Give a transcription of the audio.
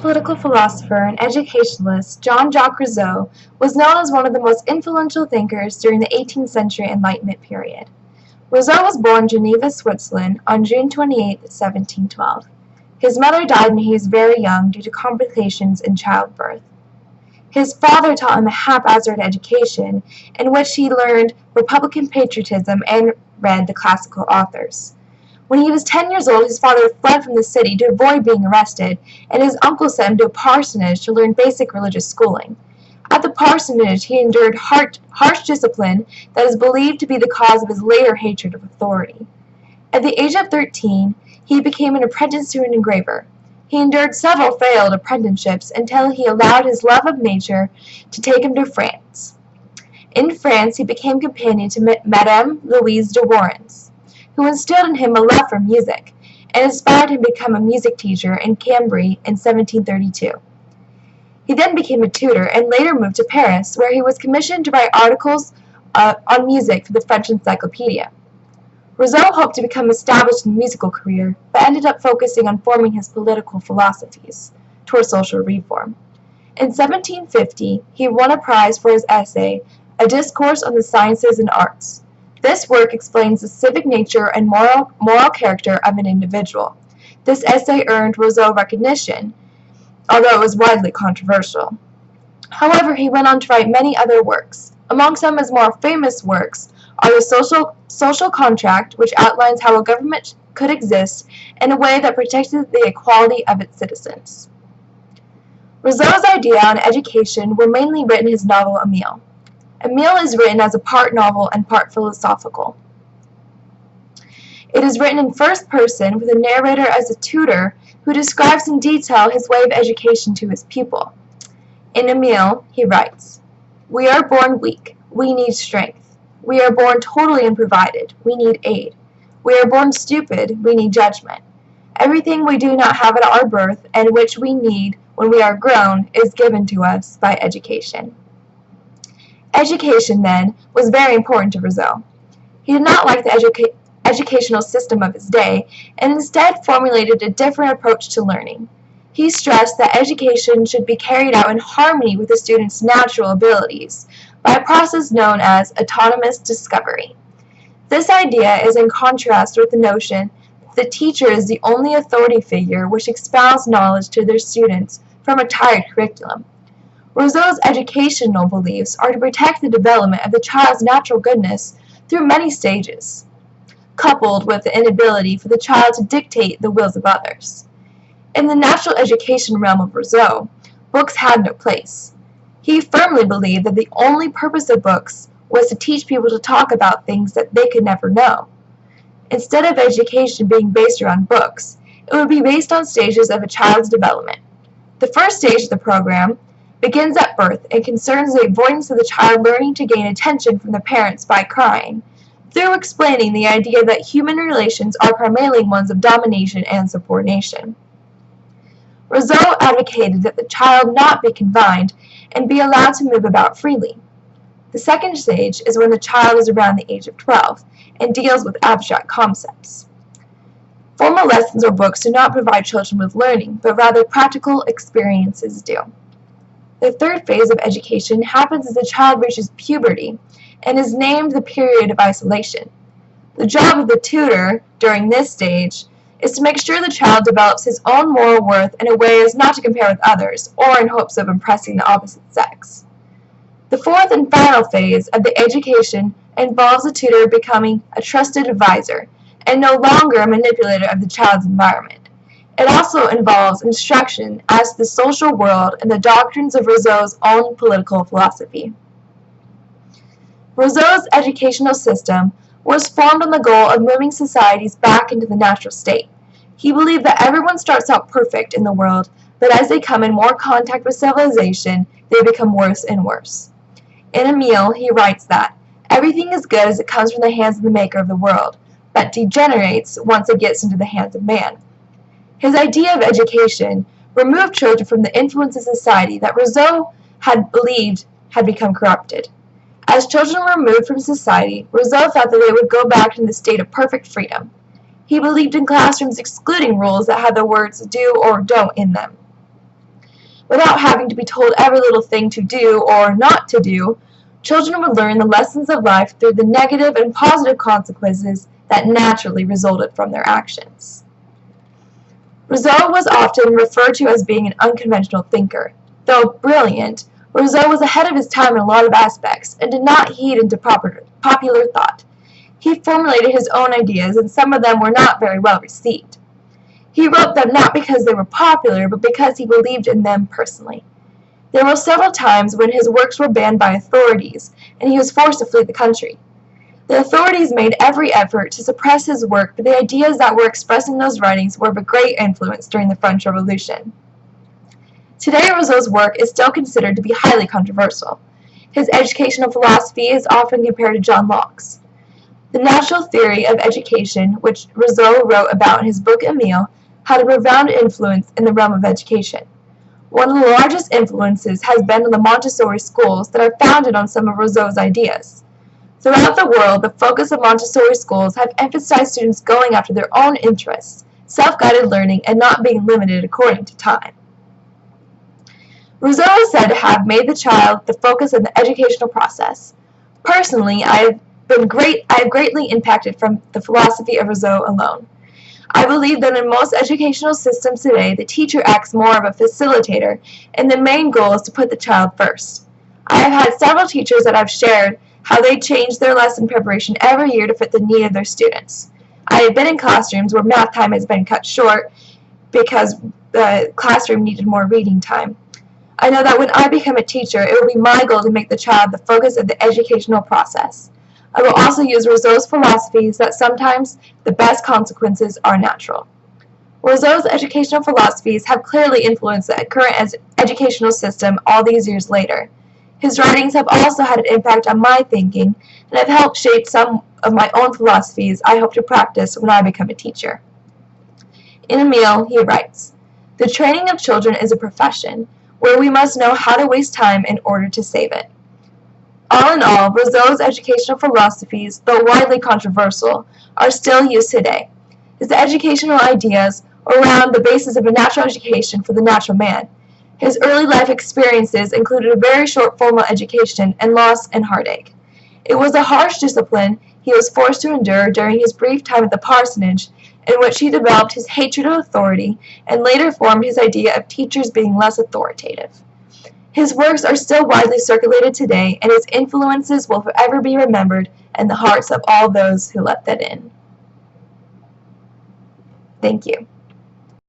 Political philosopher and educationalist Jean-Jacques Rousseau was known as one of the most influential thinkers during the 18th century Enlightenment period. Rousseau was born in Geneva, Switzerland on June 28, 1712. His mother died when he was very young due to complications in childbirth. His father taught him a haphazard education in which he learned Republican patriotism and read the classical authors. When he was 10 years old, his father fled from the city to avoid being arrested, and his uncle sent him to a parsonage to learn basic religious schooling. At the parsonage, he endured harsh discipline that is believed to be the cause of his later hatred of authority. At the age of 13, he became an apprentice to an engraver. He endured several failed apprenticeships until he allowed his love of nature to take him to France. In France, he became companion to Madame Louise de Warens, who instilled in him a love for music, and inspired him to become a music teacher in Cambrai in 1732. He then became a tutor and later moved to Paris, where he was commissioned to write articles on music for the French Encyclopedia. Rousseau hoped to become established in a musical career, but ended up focusing on forming his political philosophies toward social reform. In 1750, he won a prize for his essay, A Discourse on the Sciences and Arts. This work explains the civic nature and moral character of an individual. This essay earned Rousseau recognition, although it was widely controversial. However, he went on to write many other works. Among some of his more famous works are the Social Contract, which outlines how a government could exist in a way that protected the equality of its citizens. Rousseau's ideas on education were mainly written in his novel Emile. Emile is written as a part novel and part philosophical. It is written in first person with a narrator as a tutor who describes in detail his way of education to his pupil. In Emile, he writes, "We are born weak. We need strength. We are born totally unprovided. We need aid. We are born stupid. We need judgment. Everything we do not have at our birth and which we need when we are grown is given to us by education." Education, then, was very important to Rousseau. He did not like the educational system of his day, and instead formulated a different approach to learning. He stressed that education should be carried out in harmony with the student's natural abilities, by a process known as autonomous discovery. This idea is in contrast with the notion that the teacher is the only authority figure which expounds knowledge to their students from a tired curriculum. Rousseau's educational beliefs are to protect the development of the child's natural goodness through many stages, coupled with the inability for the child to dictate the wills of others. In the natural education realm of Rousseau, books had no place. He firmly believed that the only purpose of books was to teach people to talk about things that they could never know. Instead of education being based around books, it would be based on stages of a child's development. The first stage of the program begins at birth and concerns the avoidance of the child learning to gain attention from the parents by crying, through explaining the idea that human relations are primarily ones of domination and subordination. Rousseau advocated that the child not be confined and be allowed to move about freely. The second stage is when the child is around the age of 12 and deals with abstract concepts. Formal lessons or books do not provide children with learning, but rather practical experiences do. The third phase of education happens as the child reaches puberty and is named the period of isolation. The job of the tutor during this stage is to make sure the child develops his own moral worth in a way as not to compare with others or in hopes of impressing the opposite sex. The fourth and final phase of the education involves the tutor becoming a trusted advisor and no longer a manipulator of the child's environment. It also involves instruction as to the social world and the doctrines of Rousseau's own political philosophy. Rousseau's educational system was formed on the goal of moving societies back into the natural state. He believed that everyone starts out perfect in the world, but as they come in more contact with civilization, they become worse and worse. In Emile, he writes that, "Everything is good as it comes from the hands of the maker of the world, but degenerates once it gets into the hands of man." His idea of education removed children from the influence of society that Rousseau had believed had become corrupted. As children were removed from society, Rousseau thought that they would go back to the state of perfect freedom. He believed in classrooms excluding rules that had the words "do" or "don't" in them. Without having to be told every little thing to do or not to do, children would learn the lessons of life through the negative and positive consequences that naturally resulted from their actions. Rousseau was often referred to as being an unconventional thinker. Though brilliant, Rousseau was ahead of his time in a lot of aspects and did not heed into popular thought. He formulated his own ideas, and some of them were not very well received. He wrote them not because they were popular, but because he believed in them personally. There were several times when his works were banned by authorities, and he was forced to flee the country. The authorities made every effort to suppress his work, but the ideas that were expressed in those writings were of a great influence during the French Revolution. Today, Rousseau's work is still considered to be highly controversial. His educational philosophy is often compared to John Locke's. The natural theory of education, which Rousseau wrote about in his book Emile, had a profound influence in the realm of education. One of the largest influences has been on the Montessori schools that are founded on some of Rousseau's ideas. Throughout the world, the focus of Montessori schools have emphasized students going after their own interests, self-guided learning, and not being limited according to time. Rousseau is said to have made the child the focus of the educational process. Personally, I have greatly impacted from the philosophy of Rousseau alone. I believe that in most educational systems today, the teacher acts more of a facilitator, and the main goal is to put the child first. I have had several teachers that have shared how they change their lesson preparation every year to fit the need of their students. I have been in classrooms where math time has been cut short because the classroom needed more reading time. I know that when I become a teacher, it will be my goal to make the child the focus of the educational process. I will also use Rousseau's philosophies that sometimes the best consequences are natural. Rousseau's educational philosophies have clearly influenced the current educational system all these years later. His writings have also had an impact on my thinking and have helped shape some of my own philosophies I hope to practice when I become a teacher. In Emile, he writes, "The training of children is a profession where we must know how to waste time in order to save it." All in all, Rousseau's educational philosophies, though widely controversial, are still used today. His educational ideas around the basis of a natural education for the natural man. His early life experiences included a very short formal education and loss and heartache. It was a harsh discipline he was forced to endure during his brief time at the parsonage, in which he developed his hatred of authority and later formed his idea of teachers being less authoritative. His works are still widely circulated today, and his influences will forever be remembered in the hearts of all those who let that in. Thank you.